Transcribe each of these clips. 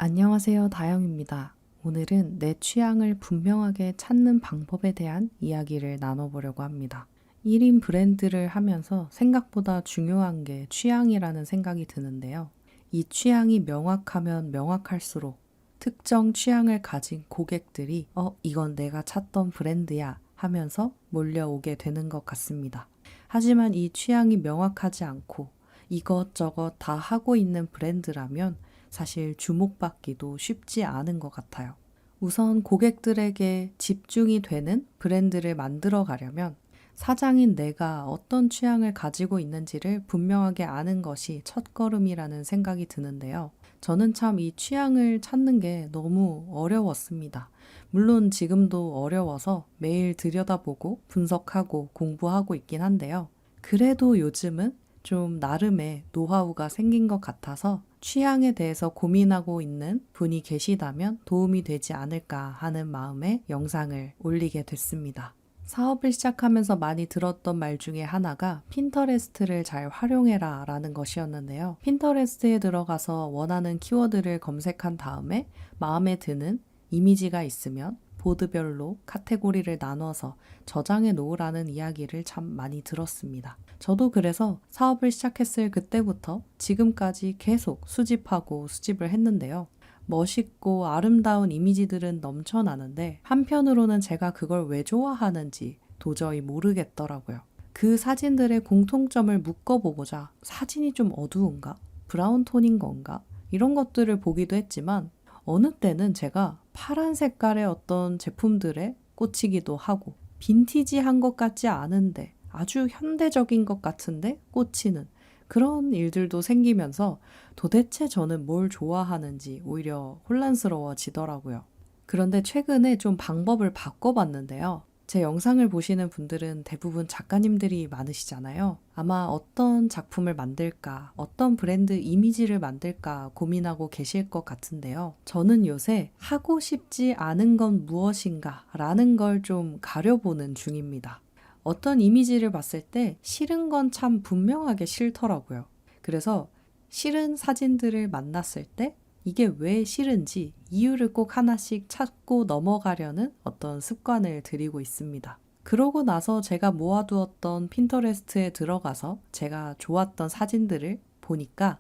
안녕하세요, 다영입니다. 오늘은 내 취향을 분명하게 찾는 방법에 대한 이야기를 나눠보려고 합니다. 1인 브랜드를 하면서 생각보다 중요한 게 취향이라는 생각이 드는데요. 이 취향이 명확하면 명확할수록 특정 취향을 가진 고객들이 이건 내가 찾던 브랜드야 하면서 몰려오게 되는 것 같습니다. 하지만 이 취향이 명확하지 않고 이것저것 다 하고 있는 브랜드라면 사실 주목받기도 쉽지 않은 것 같아요. 우선 고객들에게 집중이 되는 브랜드를 만들어 가려면 사장인 내가 어떤 취향을 가지고 있는지를 분명하게 아는 것이 첫걸음이라는 생각이 드는데요. 저는 참 이 취향을 찾는 게 너무 어려웠습니다. 물론 지금도 어려워서 매일 들여다보고 분석하고 공부하고 있긴 한데요. 그래도 요즘은 좀 나름의 노하우가 생긴 것 같아서 취향에 대해서 고민하고 있는 분이 계시다면 도움이 되지 않을까 하는 마음에 영상을 올리게 됐습니다. 사업을 시작하면서 많이 들었던 말 중에 하나가 핀터레스트를 잘 활용해라 라는 것이었는데요. 핀터레스트에 들어가서 원하는 키워드를 검색한 다음에 마음에 드는 이미지가 있으면 보드별로 카테고리를 나눠서 저장해 놓으라는 이야기를 참 많이 들었습니다. 저도 그래서 사업을 시작했을 그때부터 지금까지 계속 수집하고 수집을 했는데요. 멋있고 아름다운 이미지들은 넘쳐나는데 한편으로는 제가 그걸 왜 좋아하는지 도저히 모르겠더라고요. 그 사진들의 공통점을 묶어보고자 사진이 좀 어두운가? 브라운 톤인 건가? 이런 것들을 보기도 했지만 어느 때는 제가 파란 색깔의 어떤 제품들에 꽂히기도 하고 빈티지한 것 같지 않은데 아주 현대적인 것 같은데 꽂히는 그런 일들도 생기면서 도대체 저는 뭘 좋아하는지 오히려 혼란스러워지더라고요. 그런데 최근에 좀 방법을 바꿔봤는데요. 제 영상을 보시는 분들은 대부분 작가님들이 많으시잖아요. 아마 어떤 작품을 만들까, 어떤 브랜드 이미지를 만들까 고민하고 계실 것 같은데요. 저는 요새 하고 싶지 않은 건 무엇인가 라는 걸 좀 가려보는 중입니다. 어떤 이미지를 봤을 때 싫은 건 참 분명하게 싫더라고요. 그래서 싫은 사진들을 만났을 때 이게 왜 싫은지 이유를 꼭 하나씩 찾고 넘어가려는 어떤 습관을 들이고 있습니다. 그러고 나서 제가 모아두었던 핀터레스트에 들어가서 제가 좋았던 사진들을 보니까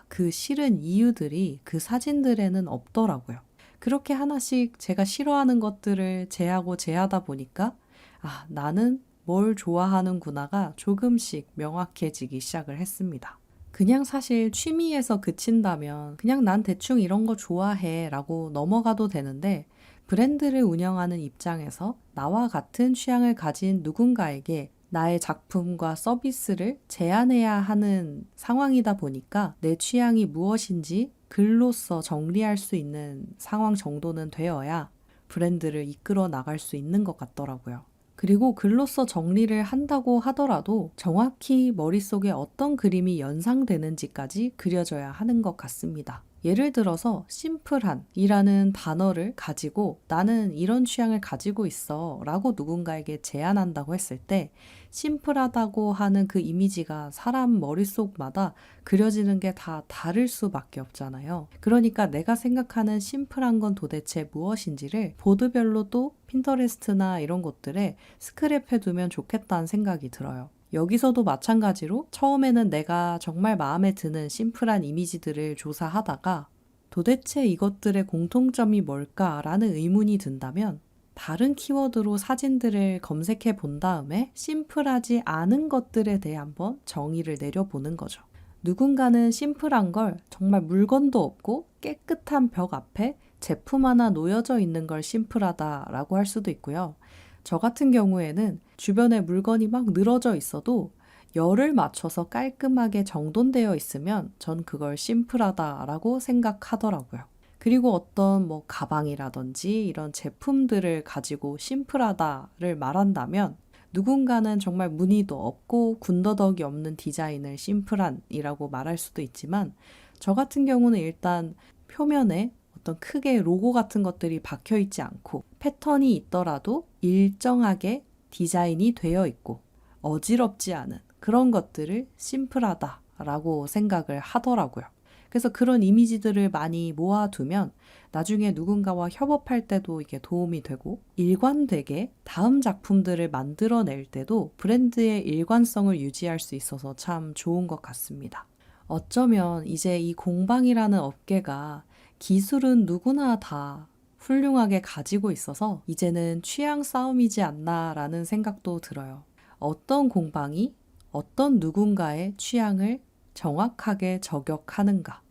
그 싫은 이유들이 그 사진들에는 없더라고요. 그렇게 하나씩 제가 싫어하는 것들을 제하고 제하다 보니까 나는 뭘 좋아하는구나가 조금씩 명확해지기 시작을 했습니다. 그냥 사실 취미에서 그친다면 그냥 난 대충 이런 거 좋아해 라고 넘어가도 되는데 브랜드를 운영하는 입장에서 나와 같은 취향을 가진 누군가에게 나의 작품과 서비스를 제안해야 하는 상황이다 보니까 내 취향이 무엇인지 글로써 정리할 수 있는 상황 정도는 되어야 브랜드를 이끌어 나갈 수 있는 것 같더라고요. 그리고 글로써 정리를 한다고 하더라도 정확히 머릿속에 어떤 그림이 연상되는지까지 그려져야 하는 것 같습니다. 예를 들어서 심플한 이라는 단어를 가지고 나는 이런 취향을 가지고 있어 라고 누군가에게 제안한다고 했을 때 심플하다고 하는 그 이미지가 사람 머릿속마다 그려지는 게 다 다를 수밖에 없잖아요. 그러니까 내가 생각하는 심플한 건 도대체 무엇인지를 보드별로 또 핀터레스트나 이런 곳들에 스크랩해 두면 좋겠다는 생각이 들어요. 여기서도 마찬가지로 처음에는 내가 정말 마음에 드는 심플한 이미지들을 조사하다가 도대체 이것들의 공통점이 뭘까라는 의문이 든다면 다른 키워드로 사진들을 검색해 본 다음에 심플하지 않은 것들에 대해 한번 정의를 내려보는 거죠. 누군가는 심플한 걸 정말 물건도 없고 깨끗한 벽 앞에 제품 하나 놓여져 있는 걸 심플하다라고 할 수도 있고요. 저 같은 경우에는 주변에 물건이 막 늘어져 있어도 열을 맞춰서 깔끔하게 정돈되어 있으면 전 그걸 심플하다라고 생각하더라고요. 그리고 어떤 가방이라든지 이런 제품들을 가지고 심플하다를 말한다면 누군가는 정말 무늬도 없고 군더더기 없는 디자인을 심플한이라고 말할 수도 있지만 저 같은 경우는 일단 표면에 어떤 크게 로고 같은 것들이 박혀 있지 않고 패턴이 있더라도 일정하게 디자인이 되어 있고 어지럽지 않은 그런 것들을 심플하다라고 생각을 하더라고요. 그래서 그런 이미지들을 많이 모아두면 나중에 누군가와 협업할 때도 이게 도움이 되고 일관되게 다음 작품들을 만들어낼 때도 브랜드의 일관성을 유지할 수 있어서 참 좋은 것 같습니다. 어쩌면 이제 이 공방이라는 업계가 기술은 누구나 다 훌륭하게 가지고 있어서 이제는 취향 싸움이지 않나라는 생각도 들어요. 어떤 공방이 어떤 누군가의 취향을 정확하게 저격하는가,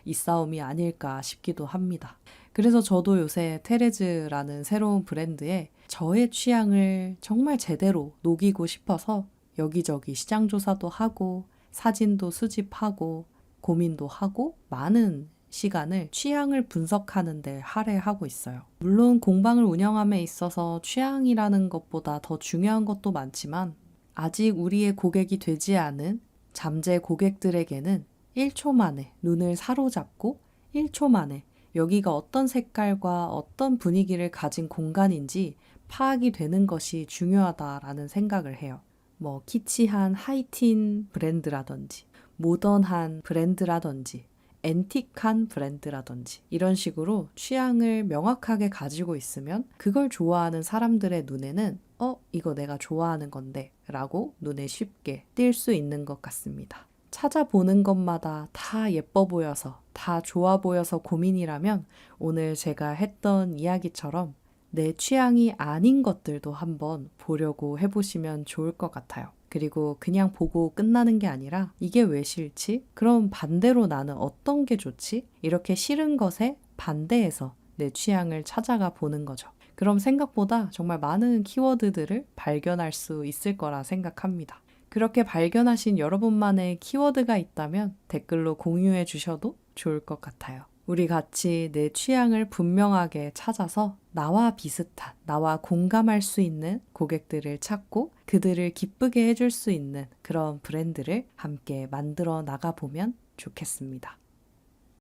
이 싸움이 아닐까 싶기도 합니다. 그래서 저도 요새 테레즈라는 새로운 브랜드에 저의 취향을 정말 제대로 녹이고 싶어서 여기저기 시장 조사도 하고 사진도 수집하고 고민도 하고 많은 시간을 취향을 분석하는 데 할애하고 있어요. 물론 공방을 운영함에 있어서 취향이라는 것보다 더 중요한 것도 많지만 아직 우리의 고객이 되지 않은 잠재 고객들에게는 1초 만에 눈을 사로잡고 1초 만에 여기가 어떤 색깔과 어떤 분위기를 가진 공간인지 파악이 되는 것이 중요하다라는 생각을 해요. 뭐 키치한 하이틴 브랜드라든지 모던한 브랜드라든지 앤틱한 브랜드라든지 이런 식으로 취향을 명확하게 가지고 있으면 그걸 좋아하는 사람들의 눈에는 이거 내가 좋아하는 건데 라고 눈에 쉽게 띌 수 있는 것 같습니다. 찾아보는 것마다 다 예뻐 보여서 다 좋아 보여서 고민이라면 오늘 제가 했던 이야기처럼 내 취향이 아닌 것들도 한번 보려고 해보시면 좋을 것 같아요. 그리고 그냥 보고 끝나는 게 아니라 이게 왜 싫지? 그럼 반대로 나는 어떤 게 좋지? 이렇게 싫은 것에 반대해서 내 취향을 찾아가 보는 거죠. 그럼 생각보다 정말 많은 키워드들을 발견할 수 있을 거라 생각합니다. 그렇게 발견하신 여러분만의 키워드가 있다면 댓글로 공유해 주셔도 좋을 것 같아요. 우리 같이 내 취향을 분명하게 찾아서 나와 비슷한, 나와 공감할 수 있는 고객들을 찾고 그들을 기쁘게 해줄 수 있는 그런 브랜드를 함께 만들어 나가보면 좋겠습니다.